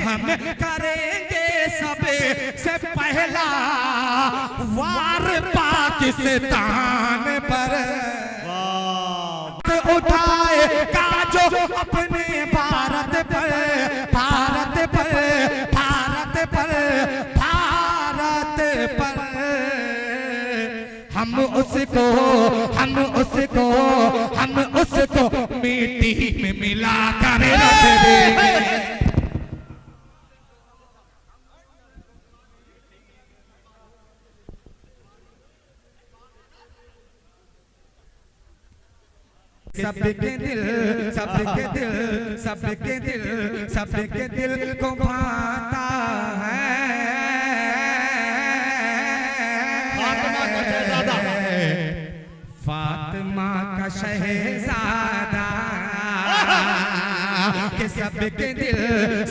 हम करेंगे सबसे पहला वार पाकिस्तान पर। उठाएगा जो अपने भारत पर, भारत पर, भारत पर, भारत पर, हम उसको मिट्टी में मिला कर रख देंगे। सबके दिल, सबके दिल, सबके दिल, सबके दिल को भाता है फातिमा का शहजादा, कि सबके दिल,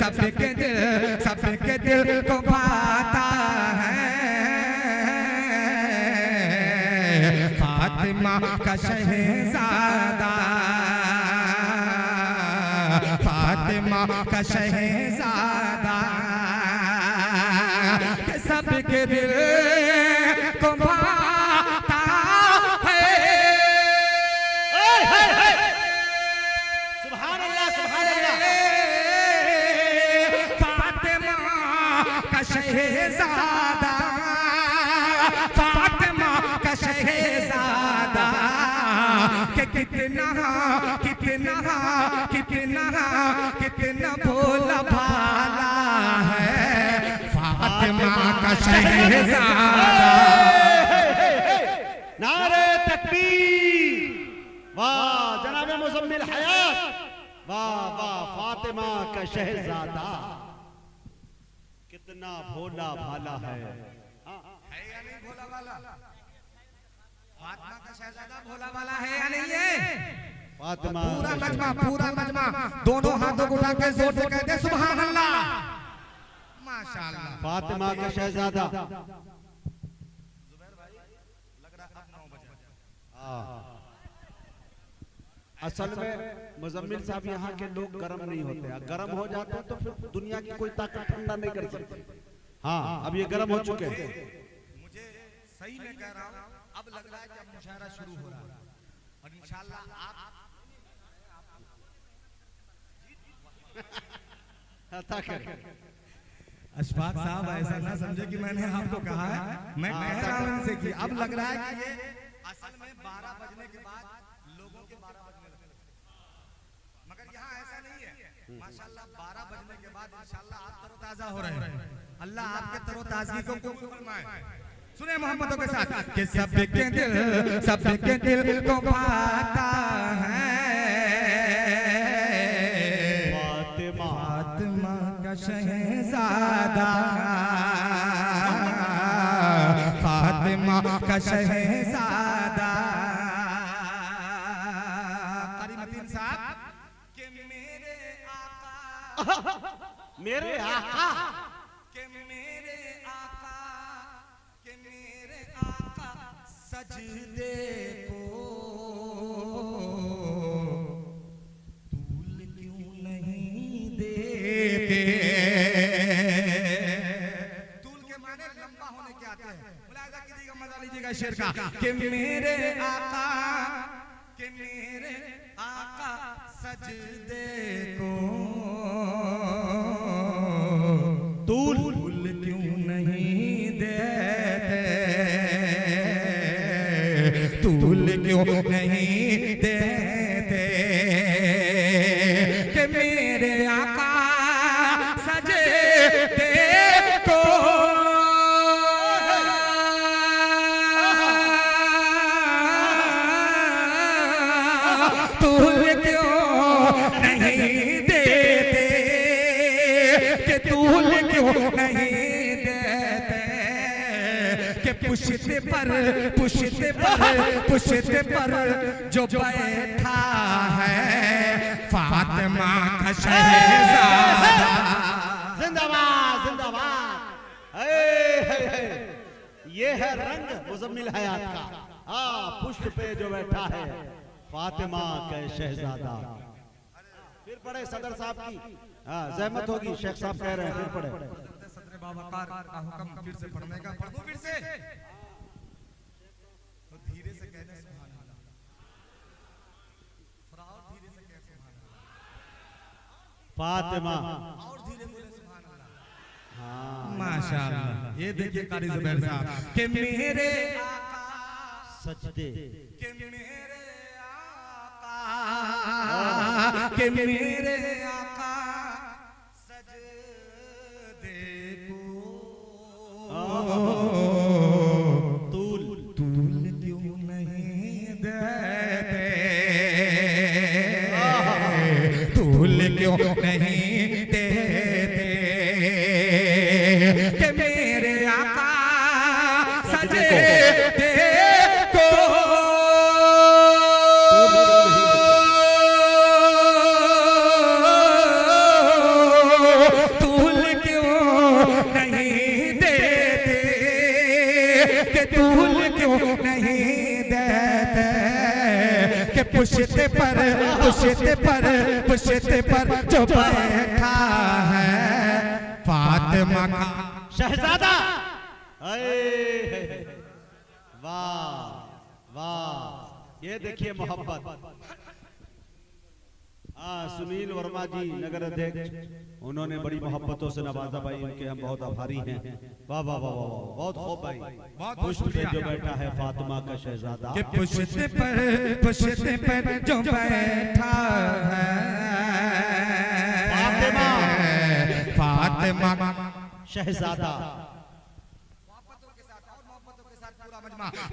सबके दिल, सबके दिल को भाता है फातिमा का शहजादा, फातिमा का शहजादा, कि सबके दिल को भाता है। सुभान अल्लाह, सुभान अल्लाह। फातिमा का शहजादा, फातिमा का शहजादा, कि कितना कितना कितना कितना भोला भाला है फातिमा का शहजादा। नारे तकबीर, वाह जनाबे मुज़म्मिल हयात, वाह वाह फातिमा का शहजादा कितना भोला भाला है या नहीं भोला भाला? फातिमा का शहजादा भोला भाला है या नहीं है? फातिमा पूरा मजमा दोनों हाथों को उठा के जोर से कहते सुभान अल्लाह, माशाअल्लाह। फातिमा का शहजादा। जुबैर भाई लग रहा अब 9 बजे। असल में मुज़म्मिल साहब यहाँ के लोग गर्म नहीं होते, गर्म हो जाते हैं तो फिर दुनिया की कोई ताकत ठंडा नहीं कर सकती। हाँ अब ये गर्म हो चुके हैं। मुझे सही में कह रहा हूँ, अब लग रहा है कि अब मुशायरा शुरू हो रहा है और इंशाअल्लाह आप अशफाक साहब ऐसा ना समझे कि मैंने आपको कहा है, मैं कह रहा हूं उनसे कि अब लग रहा है कि ये असल में 12 बजने के बाद लोगों के 12 बजने लगते हैं, मगर यहाँ ऐसा नहीं है। माशाअल्लाह 12 बजने के बाद इंशाअल्लाह आप तरोताजा हो रहे हैं। अल्लाह आपके तरोताजगी को कबूल फरमाए। सुने मोहम्मदों के साथ कि सबके दिल को भाता है फातिमा का शहजादा, फातिमा का शहजादा। कारी मतीन साहब कि मेरे आका, मेरे आका, कि मेरे आका, कि मेरे आका सजदे को तूल क्यों नहीं देते। तूल के माने लंबा होने के आते हैं। मुलाहिजा कीजिएगा, मजा लीजिएगा शेर का कि मेरे आका, कि मेरे आका सजदे को तूल क्यों नहीं देते, तूल क्यों नहीं देते, कि मेरे आका सजदे को तूल क्यों नहीं देते, कि तूल क्यों नहीं देते, कि पुश्ते पर जो बैठा है फातिमा का शहजादा। जिंदाबाद जिंदाबाद। ये है रंग मुज़म्मिल हयात का। पुष्प पे जो बैठा है फातिमा का शहजादा। फिर पढ़े सदर साहब की हाँ जहमत होगी, शेख साहब कह रहे हैं फिर पढ़े। सदर बावकार का हुक्म फिर से पढ़ने का, पढ़ दूं फिर से तो धीरे से कहना सुभान अल्लाह, थोड़ा और धीरे से कह सुभान अल्लाह, फातिमा और धीरे बोले सुभान अल्लाह। हाँ माशाअल्लाह। ये देखिए कारी जुबैर साहब कि मेरे आका सजदे कि मेरे आका कि मेरे आका सजदे को तूल क्यों नहीं देते, तूल क्यों नहीं देते कि मेरे आका सजदे को तूल क्यों नहीं देते, कि तूल क्यों नहीं देते, कि पुश्ते पर जो बैठा है फातिमा का शहजादा। वाह वाह, ये देखिए मोहब्बत। सुनील वर्मा जी नगर अध्यक्ष, उन्होंने बड़ी मोहब्बतों से नवाजा भाई, उनके हम बहुत आभारी हैं। वाह वाह वाह वाह, बहुत खूब भाई। पुष्ट पे जो बैठा है फातिमा का शहजादा, कि पुश्ते पर जो बैठा है फातिमा शहजादा।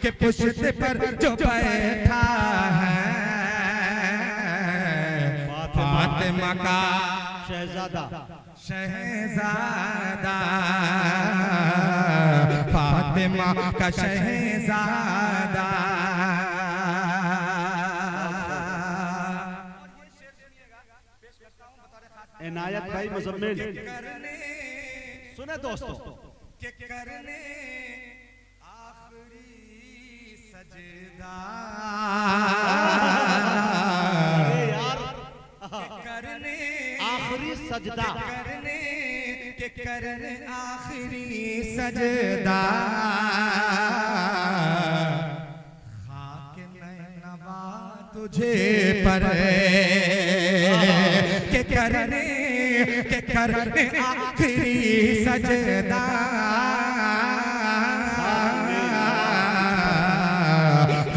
कि पुश्ते पर जो बैठा है फातिमा का शहजादा शहजादा, फातिमा का शहजादा। इनायत भाई मुजम्मिल सुने दोस्तों, के करने आखिरी सजदा, करने आखिरी सजदा, करने आखिरी सजदा, खाक में नवा तुझे पर, के करने आखिरी सजदा,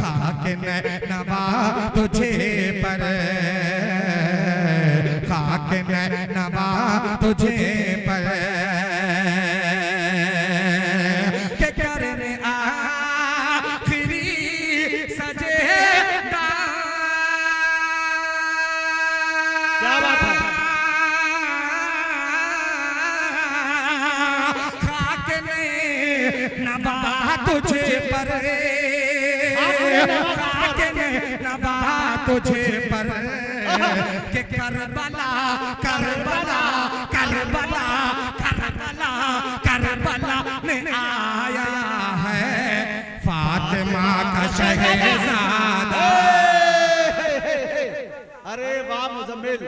खाक में नवा तुझे पर, खाक में नवा तुझे पर, के करने आखिरी सजदा। क्या बात है, खाक में नवा तुझे पर, खाक में नवा तुझे पर, के Karbala Karbala Karbala Karbala Karbala में आया है फातिमा का शहजादा। अरे वाह मुजम्मिल,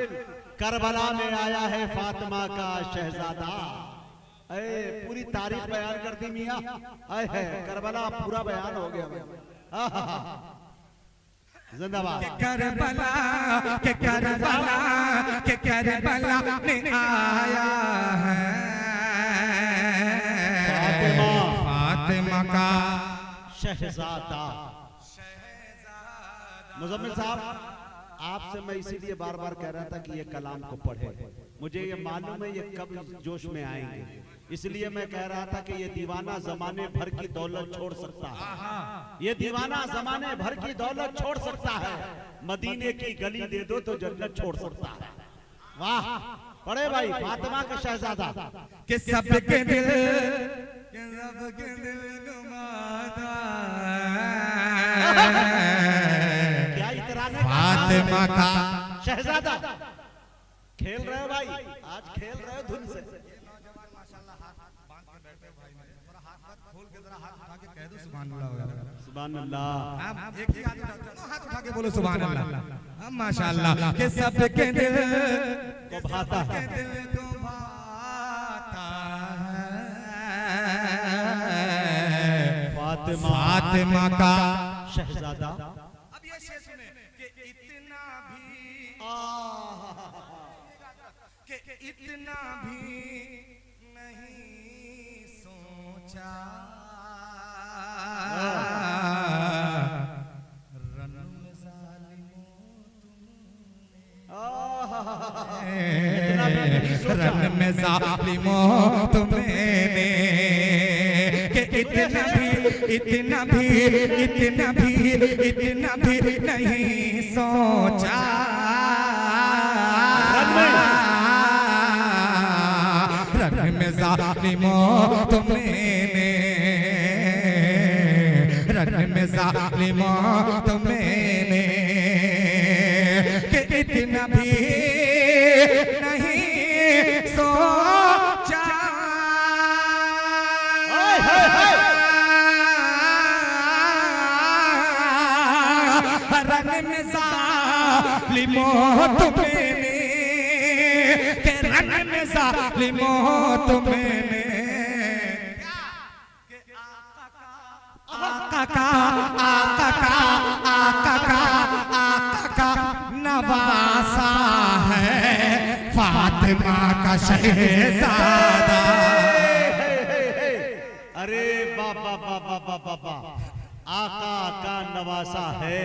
करबला में आया है फातिमा का शहजादा। पूरी तारीफ बयान कर दी मियां। है करबला पूरा बयान हो गया। जिंदाबाद। करबला के करबला के करबला में आया है फातिमा का शहजादा। मुजम्मिल साहब, आपसे मैं इसीलिए बार बार कह रहा था कि ये कलाम को पढ़े। मुझे ये मालूम है ये कब जोश में आएंगे, इसलिए मैं कह रहा था कि ये दीवाना जमाने भर की दौलत छोड़ सकता है, ये दीवाना जमाने भर की दौलत छोड़ सकता है, मदीने की गली दे दो तो जन्नत छोड़ सकता है। वाह, पढ़े भाई, फातिमा का शहजादा। कि सबके दिल घुमाता क्या इतराने फातिमा का शहजादा। खेल रहे हो भाई, आज खेल रहे हो धुन से। बैठे हो भाई मेरे, थोड़ा हाथ मत खोल के जरा हाथ उठा के कह दो सुभान अल्लाह वगैरह। सुभान अल्लाह। आप एक ही हाथ उठाते हो, हाथ उठा के बोलो सुभान अल्लाह। हम माशाअल्लाह के सबके दिल को भाता है, के दिल को भाता है फातिमा का शहजादा। अब ये शेर सुने कि इतना भी नहीं सोचा रन में जालिमों तुमने कि इतना भी नहीं सोचा रन में जालिमों तुमने रन में जालिमों तुमने कि इतना भी नहीं सोचा रन में जालिमों तुमने के रन में जालिमों तुमने आका का नवासा है फातिमा का शहजादा। अरे बाबा बाबा बाबा बाबा, आका का नवासा है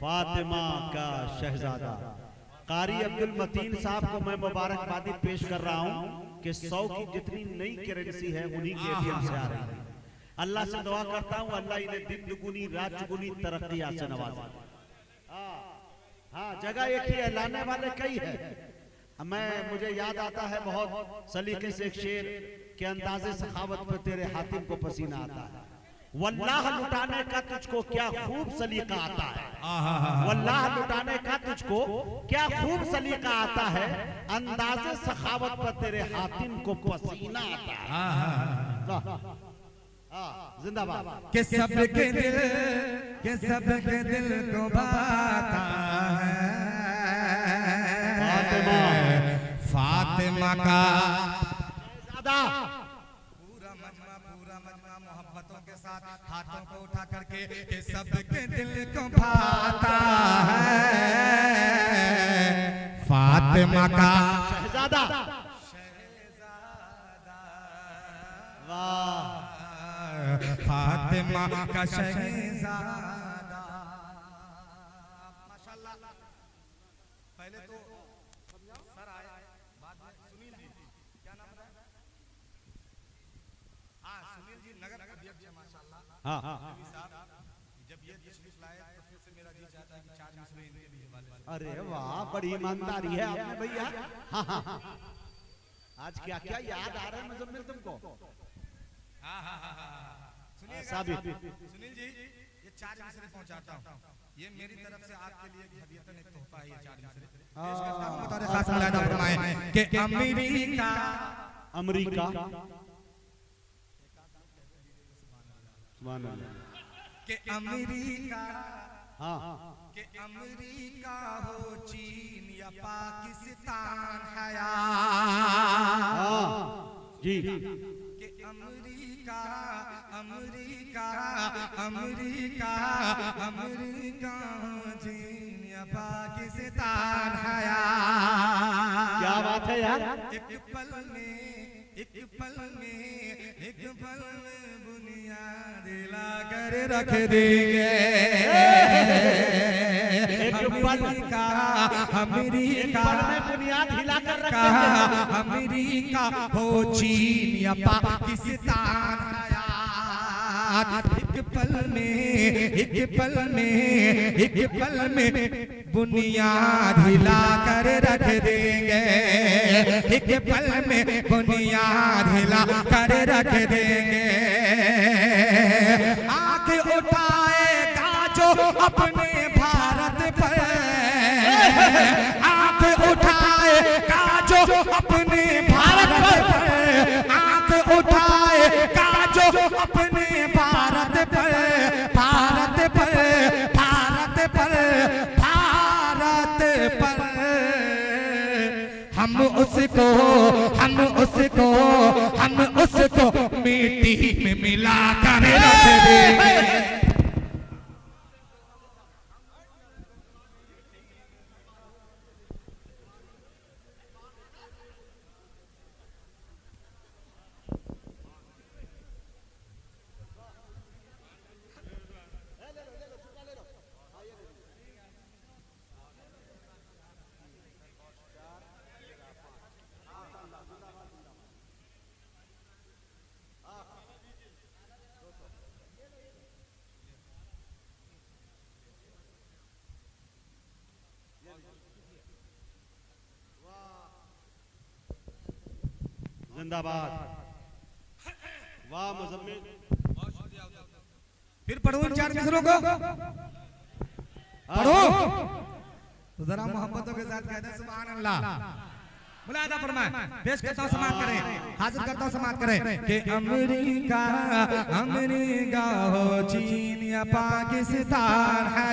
फातिमा का शहजादा। कारी अब्दुल मतीन साहब को मैं मुबारकबादी पेश कर रहा हूं कि 100 की जितनी नई करेंसी है उन्हीं के एटीएम से आ रही है। अल्लाह से दुआ करता हूं अल्लाह इन्हें दिन दुगुनी रात चुगुनी तरक्की से नवाजे। हाँ, जगह एक ही है, लाने वाले कई है। मुझे याद आता है बहुत सलीके से एक शेर के अंदाजे सखावत पर तेरे हातिम को पसीना आता है। वल्लाह लुटाने का तुझको क्या खूब सलीका आता है, वल्लाह लुटाने का तुझको क्या खूब सलीका आता है, अंदाजे सखावत पर तेरे हातिम को पसीना आता है। जिंदाबाद। के सबके दिल को भाता है फातिमा का पूरा मजमा मोहब्बतों के साथ हाथों को उठा करके के सबके दिल को भाता है फातिमा का शहजादा। वाह, फातिमा का शहजादा। माशाल्लाह। पहले तो सर आए, बाद में सुनील जी, क्या नाम है? हाँ, सुनील जी नगर अध्यक्ष है माशाल्लाह। हाँ, जब ये तशरीफ लाए तो फिर से मेरा जी चाहता है कि 4 मिसरे इनके भी हवाले से। अरे वाह, बड़ी ईमानदारी है आपने भैया। हाँ, आज क्या क्या याद आ रहा है मुजम्मिल तुमको? सुनिए सुनील जी, ये 4 मिसरे पहुंचाता हूँ, ये मेरी तरफ से आपके लिए हदीयतन एक तोहफा है। ये 4 मिसरे पेश करता हूँ। बतौर खास मुलाहिजा फरमाएं कि अमेरिका के अमेरिका, के अमेरिका हो चीन या पाकिस्तान है जी, के अमेरिका चीन या पाकिस्तान है। क्या बात है यार। एक पल में बुनियाद लाकर रख देंगे। अमेरिका में बुनियाद हिलाकर रख देंगे। अमेरिका हो चीन या पाकिस्तान एक पल में बुनियाद हिला कर रख देंगे। एक पल में बुनियाद हिला कर रख देंगे। आंख उठाएगा जो अपने भारत पर, आंख उठाएगा जो अपने भारत पर, आंख उठाए उसको मिट्टी में मिला कर रख देंगे। जिंदाबाद। वाह मुजम्मिल। फिर पढ़ो इन 4 मिसरों को, पढ़ो तो जरा मोहब्बतों के साथ कहते हैं सुभान अल्लाह। मुलाहिदा फरमाएं, पेश करता हूं, समाअत करें, हाजिर करता हूं, समाअत करें कि अमेरिका हो, चीन या पाकिस्तान है,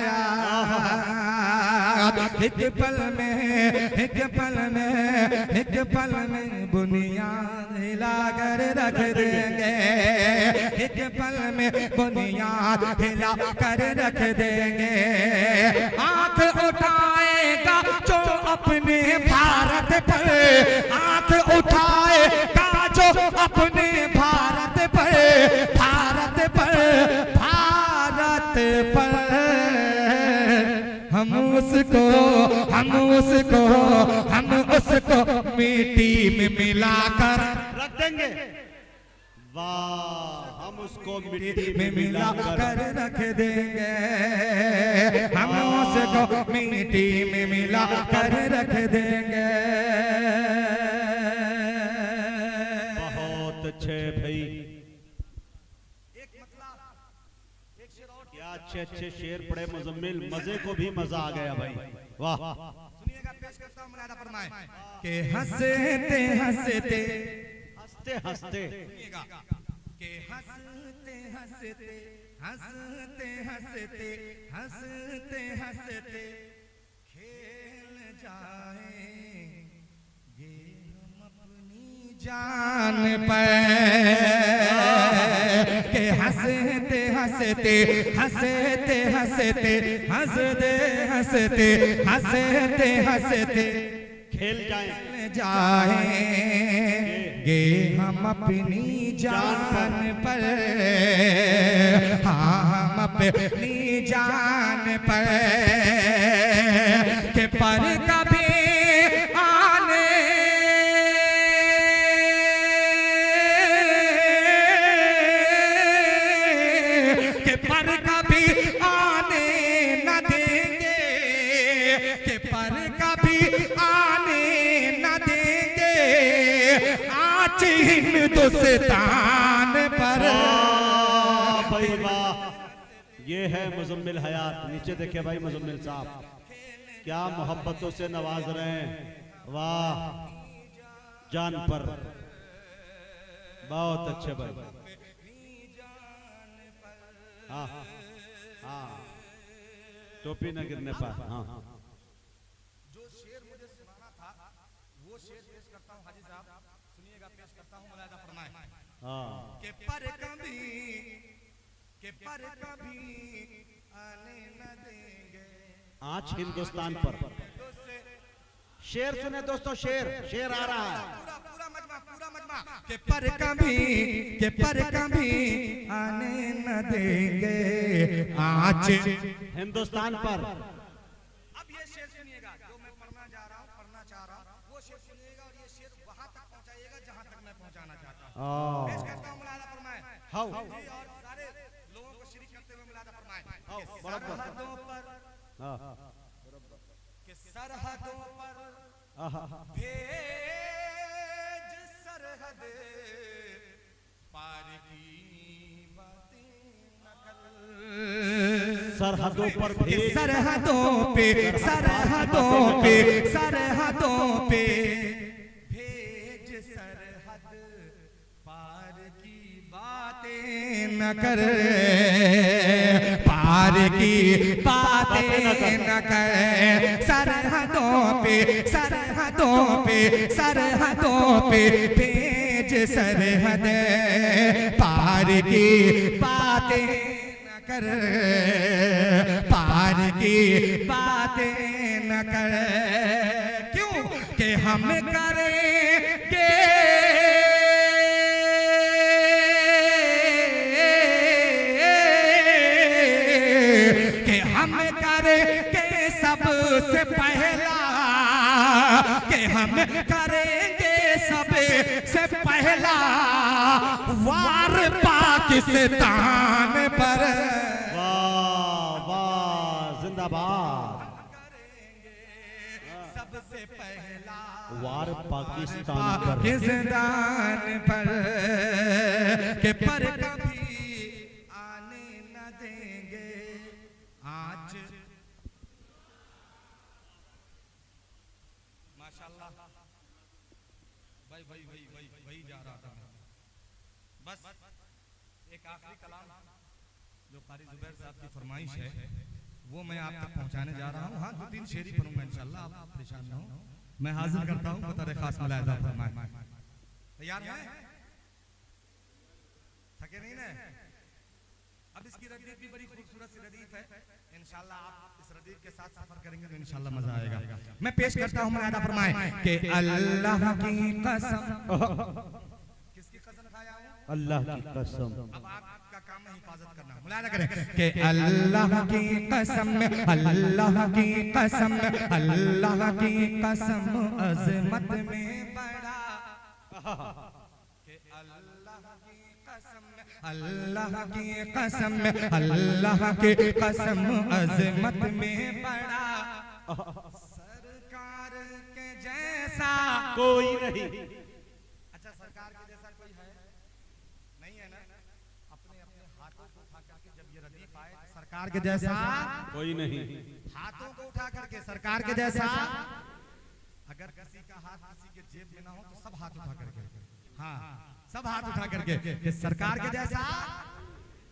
एक पल में बुनियाद हिला कर रख देंगे, एक पल में बुनियाद हिला कर रख देंगे। आंख उठाएगा जो अपने भारत पर, आंख उठाएगा जो अपने भारत पर, भारत पर, भारत पर, हम उसको मिट्टी में मिलाकर रख देंगे। वाह, हम उसको मिट्टी में मिलाकर रख देंगे, हम उसको मिट्टी में मिलाकर रख देंगे। बहुत अच्छे भाई, क्या अच्छे शेर पड़े मुजम्मिल, मजे को भी मजा आ गया भाई। वाह, सुनिएगा, पेश करता हूं, मुलाहिदा फरमाएं कि हंसते हंसते हंसते हंसते के हंसते हंसते हंसते हंसते हंसते हंसते खेल जाएंगे हम अपनी जान पर, के हंसते हंसते हंसते हंसते हंसते हंसते हंसते हंसते खेल जाएंगे हम अपनी जान पर, हाँ हम अपनी जान पर, के पर कभी आने के पर कभी आने न देंगे, के पर कभी आने न देंगे आज हिंदुस्तान पर। भाई वाह, ये है मुजम्मिल हयात। नीचे देखिए भाई मुजम्मिल साहब क्या मोहब्बतों से नवाज रहे हैं। वाह, जान पर, बहुत अच्छे भाई। हाँ हाँ, टोपी न गिरने पर। हाँ, जो शेर मुझे सुनाना था वो शेर पेश करता हूँ हाजी साहब, सुनिएगा, पेश करता हूँ, मुलाहिदा फरमाएं के पर कभी आने न देंगे आज हिंदुस्तान पर। शेर सुने दोस्तों, शेर आ रहा है। पूरा मजमा के पर कभी आने न देंगे आज हिंदुस्तान पर। अब ये शेर सुनिएगा जो मैं पढ़ना चाह रहा हूँ, वो शेर सुनिएगा और ये शेर वहां तक पहुंचाइएगा जहां तक मैं पहुंचाना चाहता हूँ। पेश करता हूँ, मुलाहिदा फरमाएं और सारे लोगों को शरीक करते हुए मुलाहिदा फरमाएं सरहदों पर भेज सरहद पार की बातें नकल, सरहदों पर भेज, सरहदों पे भेज सरहद पार की बातें न कर, पार की बातें न कर, सरहदों पे सरहदों पे सरहदों पे भेज सरहद, पार की बातें न कर, पार की बातें न कर, क्यों कि हम करेंगे कि हम करेंगे सबसे पहला, कि हम करेंगे सबसे पहला वार पाकिस्तान पर। वाह वाह, जिंदाबाद। सबसे पहला वार पाकिस्तान पर, पाकिस्तान पर, के पर कभी आने न देंगे आज। माशाल्लाह वही जा रहा था मैं। बस एक आखिरी कलाम जो कारी जुबैर साहब की फरमाइश है वो मैं आप तक पहुंचाने जा रहा हूँ। हाँ, 2-3 शेर ही पढ़ूंगा इंशाल्लाह, आप परेशान न हो। मैं हाजिर करता हूँ बतौर खास मुलाहिजा फरमाए। तैयार हैं? थके नहीं ना? अब इसकी रदीफ भी बड़ी खूबसूरत सी रदीफ है। इंशाल्लाह आप इस रदीफ के साथ सफर करेंगे तो इंशाल्लाह मजा आएगा। मैं पेश करता हूँ मुलाहिजा फरमाए कि अल्लाह की कसम। किसकी कसम खाया हूँ? अल्लाह की कसम। अब आपका काम है हिफाजत करना। मुलाहिजा करें कि अल्लाह की कसम, अल्लाह की कसम, अल्लाह की कसम अजमत में बड़ा, कि अल्लाह की कसम, अल्लाह की कसम, अल्लाह की कसम अजमत में बड़ा, सरकार के जैसा कोई नहीं। अच्छा, सरकार के जैसा कोई है? नहीं है ना? अपने अपने हाथों को उठा करके जब ये रदीफ आए, सरकार के जैसा कोई नहीं। हाथों को उठा करके सरकार के जैसा, अगर किसी का हाथ किसी के जेब में ना हो तो सब हाथ उठा करके, हाँ सब हाथ उठा करके कि सरकार के जैसा,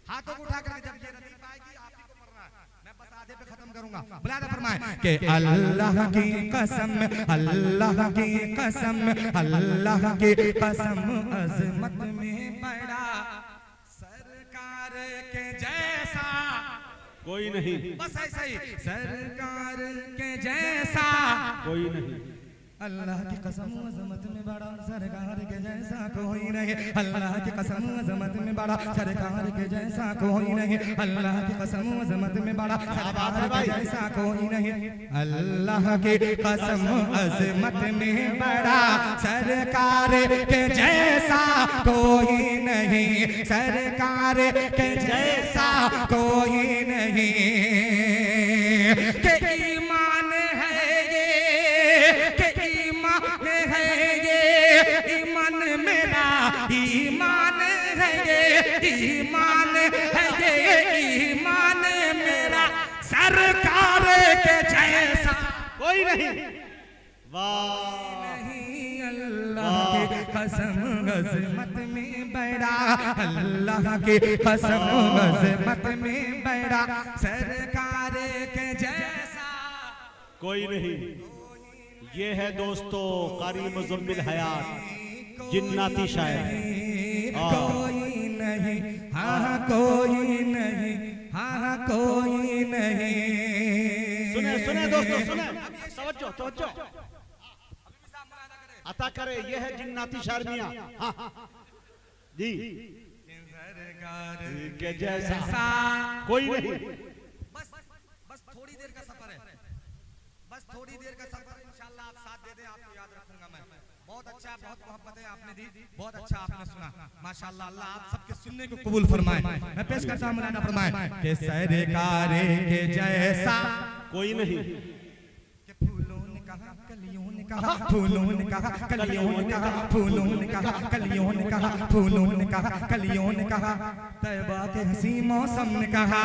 हाथों को उठा करके जब ये रदीफ आएगी आप ही को पढ़ना है। मैं बस आधे पे खत्म करूंगा। मुलाहिजा फरमाए कि अल्लाह की कसम, अल्लाह की कसम, अल्लाह की कसम अजमत में बड़ा, सरकार के जैसा कोई नहीं। बस ऐसा ही, सरकार के जैसा कोई नहीं। अल्लाह की कसम अजमत में बड़ा, सरकार के जैसा कोई नहीं। अल्लाह की कसम अजमत में बड़ा, सरकार के जैसा कोई नहीं। अल्लाह की कसम अजमत में बड़ा, सरकार के जैसा कोई नहीं। अल्लाह की कसम अजमत में बड़ा, सरकार के जैसा कोई नहीं, सरकार के जैसा कोई नहीं। के ईमान है ये, के ईमान है ये, ईमान मेरा ईमान है ये, ईमान है ये, ईमान मेरा सरकार के जैसा कोई नहीं। वाह नहीं, अल्लाह की कसम अज़मत में बड़ा, अल्लाह की कसम अज़मत में बड़ा, सरकार के जैसा कोई नहीं। ये है दोस्तों कारी मुज़म्मिल हयात, जिन्नाती शायर। कोई नहीं, हाँ कोई नहीं, हाँ कोई नहीं। सुने सुने दोस्तों, सुने, तवज्जो तवज्जो अता करे। ये है जिन्नाती शायर मियां। हाँ जी, सरकार के जैसा कोई नहीं। बस थोड़ी देर का सफर है, बस थोड़ी देर का सफर है। इंशाल्लाह आप साथ दे दें, आपको याद रखूंगा मैं। बहुत अच्छा, बहुत मोहब्बतें आपने दी, बहुत अच्छा आपने सुना, माशाल्लाह। अल्लाह आप सबके सुनने को कबूल फरमाए। मैं पेश करता हूं मौलाना फरमाए कि सरकार के जैसा कोई नहीं। कि फूलों ने कहा, कलियों ने कहा, फूलों ने कहा, कलियों ने कहा, फूलों ने कहा, कलियों ने कहा, फूलों ने कहा, कलियों ने कहा, तैबा के हंसी मौसम ने कहा,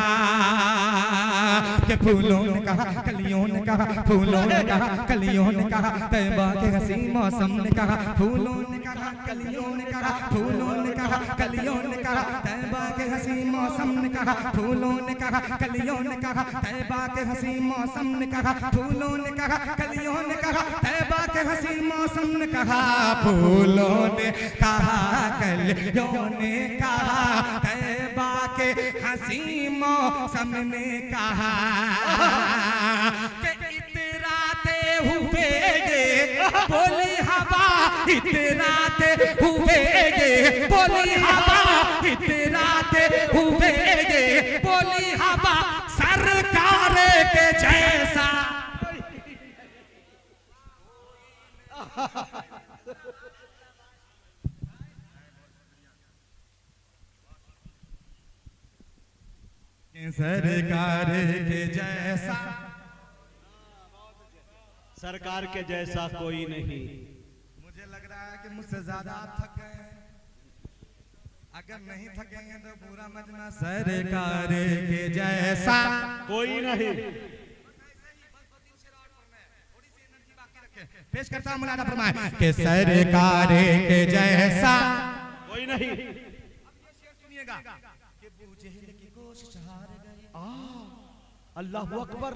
कि फूलों ने कहा, कलियों ने कहा, फूलों ने कहा, कलियों ने कहा, तैबा के हंसी मौसम ने कहा, फूलों ने कहा, कलियों ने कहा, फूलों ने कहा, कलियों ने कहा, तैबा के हसी मौसम ने कहा, फूलों ने कहा, कलियों ने कहा, तैबा के हसी मौसम ने कहा, फूलों ने कहा, कलियों ने कहा, तैबा के हसी मौसम ने कहा, फूलों ने कहा, कलियों ने कहा, तैबा के हसी मौसम ने कहा कि इतराते हुए ये बोली हवा, इतराते हुए ये बोली हवा, इतराते हुए ये बोली हवा, सरकार के जैसा। सरकार के जैसा, सरकार के जैसा कोई नहीं। मुझे लग रहा है कि मुझसे ज्यादा आप थक गए हैं। अगर नहीं थकेंगे तो पूरा मजमा सरकार के जैसा कोई नहीं। पेश करता हूं मौलाना फरमाए कि सरकार के जैसा कोई नहीं। सुनिएगा कि बूझेल की कोशिश हार गई, अल्लाह अकबर।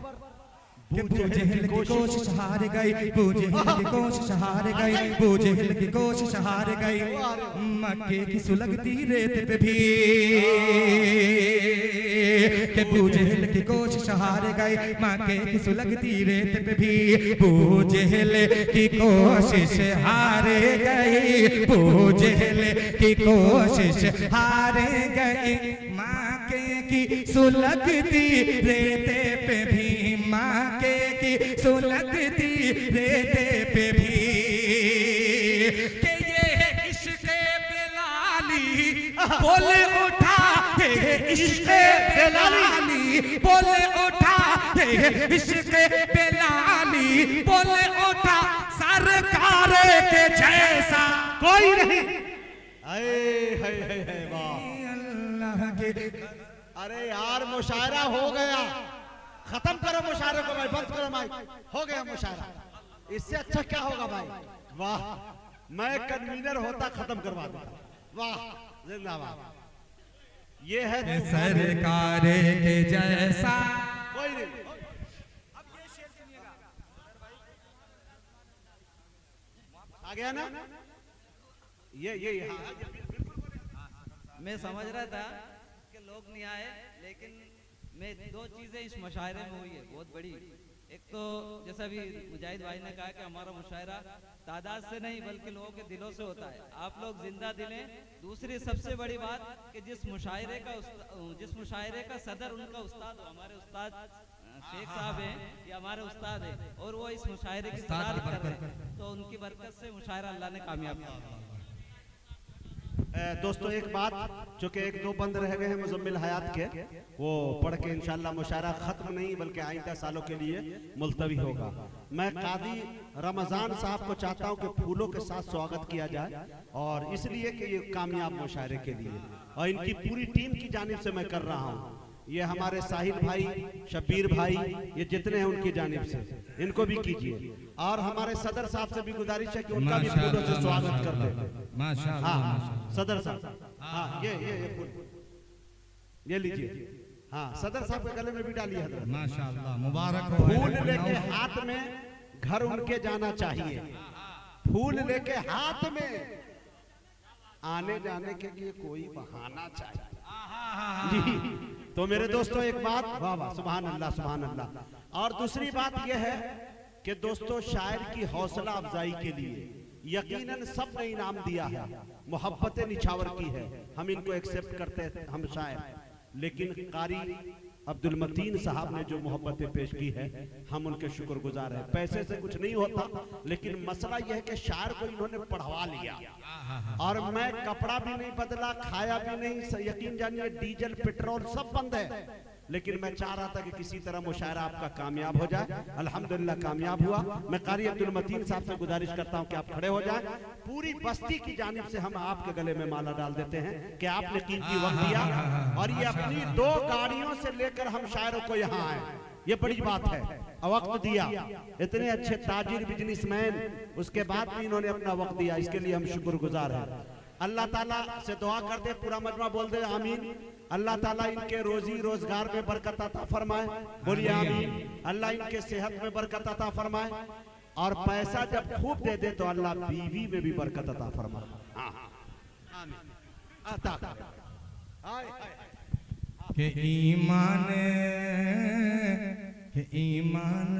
बूझेल की कोशिश हार गई, बूझेल की कोशिश हार गई, बूझेल की कोशिश हार गई, मक्के की सुलगती रेत पे भी कि बूझेल की कोशिश हार गई, मक्के की सुलगती रेत पे भी बूझेल की कोशिश हार गई, बूझेल की कोशिश हार गई, मक्के की सुलगती रेत पे भी, मक्के की सुलगती रेते पे भी कि ये इश्क़ बेलाली बोले उठा, ये इश्क़ बेलाली बोले उठा, ये इश्क़ बेलाली बोले उठा, सरकार के जैसा कोई नहीं। वाह अल्लाह के। अरे यार मुशायरा हो गया, खत्म करो मुशायरे को भाई, बंद करो माइक, हो गया मुशायरा। इससे अच्छा क्या होगा भाई? वाह, मैं कन्वीनर होता खत्म करवा देता। वाह, जिंदाबाद। ये है सरकार के जैसा कोई नहीं। अब ये शेर सुनिएगा, आ गया ना? ये मैं समझ रहा था कि लोग नहीं आए, लेकिन मैं दो चीजें इस मुशायरे में हुई है बहुत बड़ी। एक तो जैसा भी मुजाहिद भाई ने कहा कि हमारा मुशायरा तादाद से नहीं बल्कि लोगों के दिलों से होता है, आप लोग जिंदा दिल हैं। दूसरी सबसे बड़ी बात कि जिस मुशायरे का सदर उनका उस्ताद हो, हमारे उस्ताद शेख साहब हैं, ये हमारे उस्ताद हैं, और वो इस मुशायरे की सदारत कर रहे हैं, तो उनकी बरकत से मुशायरा अल्लाह ने कामयाब किया। दोस्तों एक बात, जो कि एक दो बंद रह गए हैं मुजम्मिल हयात के, वो पढ़ के इंशाल्लाह मुशायरा खत्म नहीं बल्कि आइंदा सालों के लिए मुलतवी होगा। मैं कादी रमजान साहब को चाहता हूं कि फूलों के साथ स्वागत किया जाए, और इसलिए कि ये कामयाब मुशायरे के लिए, और इनकी पूरी टीम की जानिब से मैं कर रहा हूं। ये हमारे साहिल भाई, शब्बीर भाई, ये जितने हैं उनकी जानिब से इनको भी कीजिए, और हमारे सदर साहब से भी गुजारिश है कि उनका भी फूलों से स्वागत कर दे। माशाअल्लाह, हाँ सदर साहब, हाँ ये फूल ये लीजिए। हाँ सदर साहब के गले में भी डालिए हजरत। माशाअल्लाह, मुबारक हो। फूल लेके हाथ में घर उनके जाना चाहिए, फूल लेके हाथ में आने जाने के लिए कोई बहाना चाहिए जी। तो मेरे दोस्तों एक बात, वाह वाह, सुभान अल्लाह सुभान अल्लाह। और दूसरी बात यह है कि दोस्तों शायर की हौसला अफजाई के लिए यकीनन सब ने इनाम दिया है, मोहब्बत निछावर की है, हम इनको एक्सेप्ट करते हैं हम शायर, लेकिन कारी अब्दुल मतीन साहब ने जो मोहब्बतें पेश की है हम उनके शुक्रगुजार हैं। पैसे से कुछ नहीं होता, लेकिन मसला यह है कि शायर को इन्होंने पढ़वा लिया, और मैं कपड़ा भी नहीं बदला, खाया भी नहीं, यकीन जानिए डीजल पेट्रोल सब बंद है, लेकिन मैं चाह रहा था कि किसी तरह मुशायरा आपका कामयाब हो जाए। अल्हम्दुलिल्लाह कामयाब हुआ। मैं कारी अब्दुल मतीन साहब से गुजारिश करता हूं कि आप खड़े हो जाएं। पूरी बस्ती की जानिब से हम आपके गले में माला डाल देते हैं कि आपने कीमती वक्त दिया, और ये अपनी 2 गाड़ियों से लेकर हम शायरों को यहाँ आए। ये बड़ी बात है। वक्त दिया, इतने अच्छे ताजिर बिजनेसमैन, उसके बाद भी इन्होंने अपना वक्त दिया, इसके लिए हम शुक्रगुजार हैं। अल्लाह ताला से दुआ करते, पूरा मजमा बोल दे आमीन। अल्लाह ताला इनके रोजी रोजगार में बरकत अता फरमाए, बोलिए आमीन। अल्लाह इनके सेहत में बरकत अता फरमाए, और पैसा जब खूब दे दे तो अल्लाह बीवी में भी बरकत अता फरमाए। अता के ईमान है ये ईमान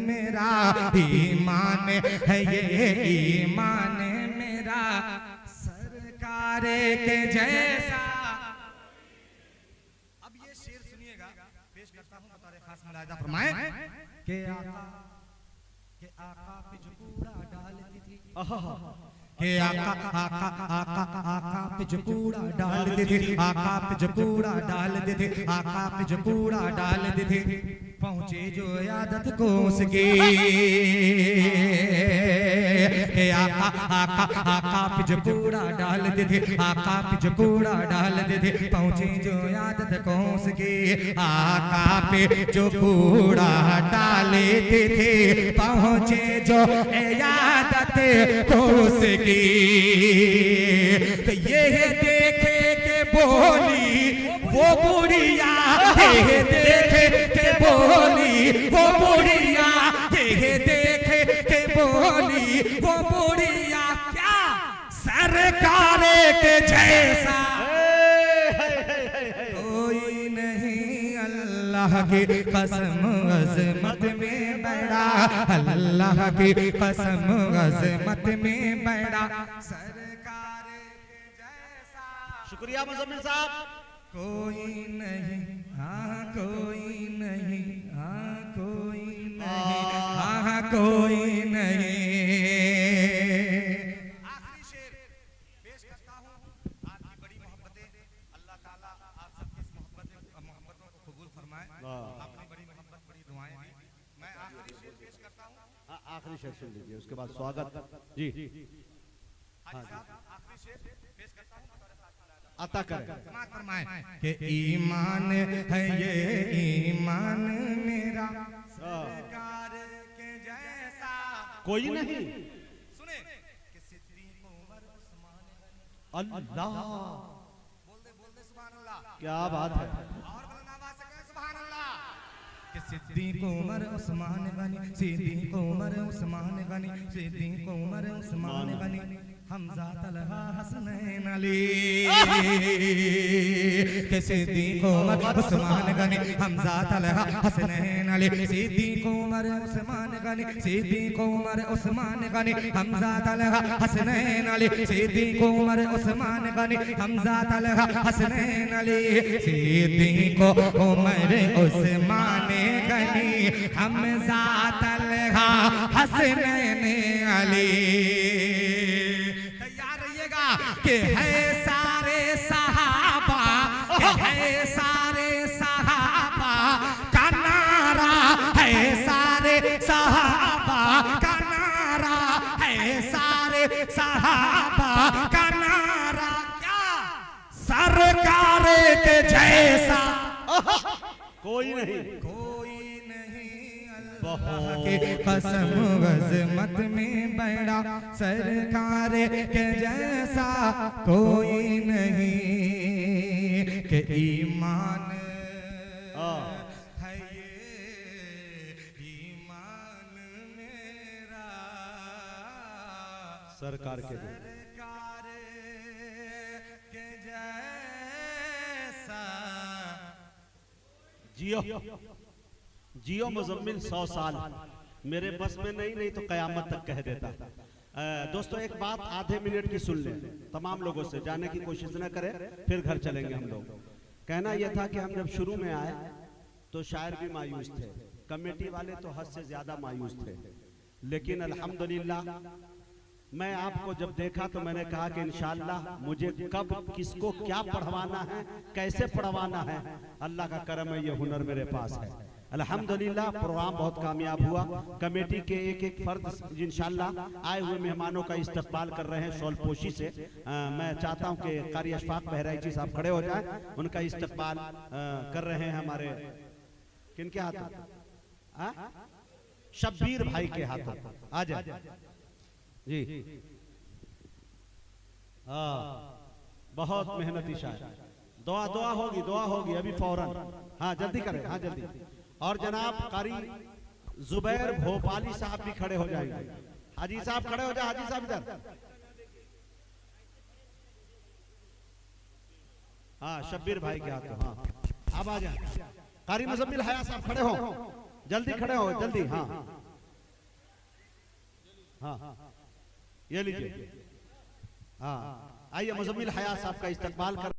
मेरा, ईमान है ये ईमान मेरा, सरकार के जैसा। अब ये शेर सुनिएगा, पेश करता हूँ बतौर खास मुलाहिजा फरमाएं के आका पे जो कूड़ा डालती थी, के आका पे जो कूड़ा डालते थे, आका पे जो कूड़ा डालते थे, आका पे जो कूड़ा डालते थे, पहुंचे जो आदत को उसकी। के आका पे जो कूड़ा डालते थे, आका पे जो कूड़ा डालते थे, पहुंचे जो आदत को उसकी। आका पे जो कूड़ा डालते थे, पहुंचे जो आदत को उसकी। तो ये देखे के बोली वो बुढ़िया, ये देखे के बोली वो बुढ़िया, ये देखे के बोली वो बुढ़िया, क्या सरकार के जैसा कोई नहीं। अल्लाह की कसम अज़मत में बड़ा, अल्लाह की कसम अज़मत में बड़ा, सरकार के जैसा शुक्रिया मुज़म्मिल साहब। कोई नहीं, हाँ कोई नहीं, हाँ कोई नहीं, हाँ कोई नहीं। आखिरी शेर पेश करता हूँ। आपकी बड़ी मोहब्बतें, अल्लाह ताला आप सबकी इस मोहब्बतों को कबूल फरमाए। आपने बड़ी मोहब्बत, बड़ी दुआएं दी। मैं आखिरी शेर पेश करता हूँ। आखिरी शेर सुन लीजिए, उसके बाद स्वागत जी। हाजी साहब आखिरी शेर पेश करता हूँ, अता करें कि ईमान है ये ईमान मेरा, सरकार के जैसा कोई नहीं। सुने कि सिद्दीक उमर उस्मान, अल्लाह बोल दे सुभान अल्लाह, क्या बात है। और बुलंद आवाज से कहें सुभान अल्लाह। कि सिद्दीक उमर उस्मान गनी, सिद्दीक उमर उस्मान गनी, सिद्दीक उमर उस्मान गनी, हमजा तलहा हसनैन अली। के सिद्दीक उमर उस्मान गनी, हमजा तलहा हसनैन अली, सिद्दीक उमर उस्मान गनी, सिद्दीक उमर उस्मान गनी, हमजा तलहा हसनैन अली, सिद्दीक उमर उस्मान गनी, हमजा तलहा हसनैन अली, सिद्दीक उमर उस्मान गनी, हमजा तलहा हसनैन अली। के है सारे सहाबा, के है सारे सहाबा का नारा, है सारे सहाबा का नारा, है सारे सहाबा का नारा, क्या सरकार के जैसा कोई नहीं, कोई नहीं। अल्लाह की कसम अज़मत में बड़ा, सरकार के जैसा कोई नहीं। के ईमान है ये ईमान मेरा, सरकार के जैसा। जियो जियो मुज़म्मिल 100 साल, मेरे बस में नहीं तो कयामत तक कह देता। दोस्तों एक बात आधे मिनट की सुन लें, तमाम लोगों से जाने की कोशिश न करें, फिर घर चलेंगे हम लोग। कहना यह था कि हम जब शुरू में आए तो शायर भी मायूस थे, कमेटी वाले तो हद से ज्यादा मायूस थे, लेकिन अल्हम्दुलिल्लाह मैं आपको जब देखा तो मैंने कहा कि इंशाअल्लाह मुझे कब किसको क्या पढ़वाना है, कैसे पढ़वाना है, अल्लाह का करम है, ये हुनर मेरे पास है। अल्हम्दुलिल्लाह प्रोग्राम बहुत कामयाब हुआ। कमेटी के एक एक फर्द इंशाल्लाह आए हुए मेहमानों का इस्तकबाल कर रहे हैं शॉलपोशी से। मैं चाहता हूं कि कारी अशफाक बहराइची साहब खड़े हो जाएं, उनका इस्तकबाल कर रहे हैं हमारे किनके हाथों, शब्बीर भाई के हाथों। आ जाए जी। बहुत मेहनती शायर। दुआ होगी अभी फौरन। हाँ जल्दी करें, हाँ जल्दी। और जनाब कारी जुबैर भोपाली साहब भी खड़े हो जाएंगे। हाजी साहब खड़े हो जाए, हाजी साहब इधर। हाँ शब्बीर भाई के हाथों। हाँ अब आ जाए। कारी मुजम्मिल हया साहब खड़े हो, जल्दी खड़े हो जल्दी। हाँ हाँ ये लीजिए। हाँ आइए मुजम्मिल हया साहब का इस्तकबाल कर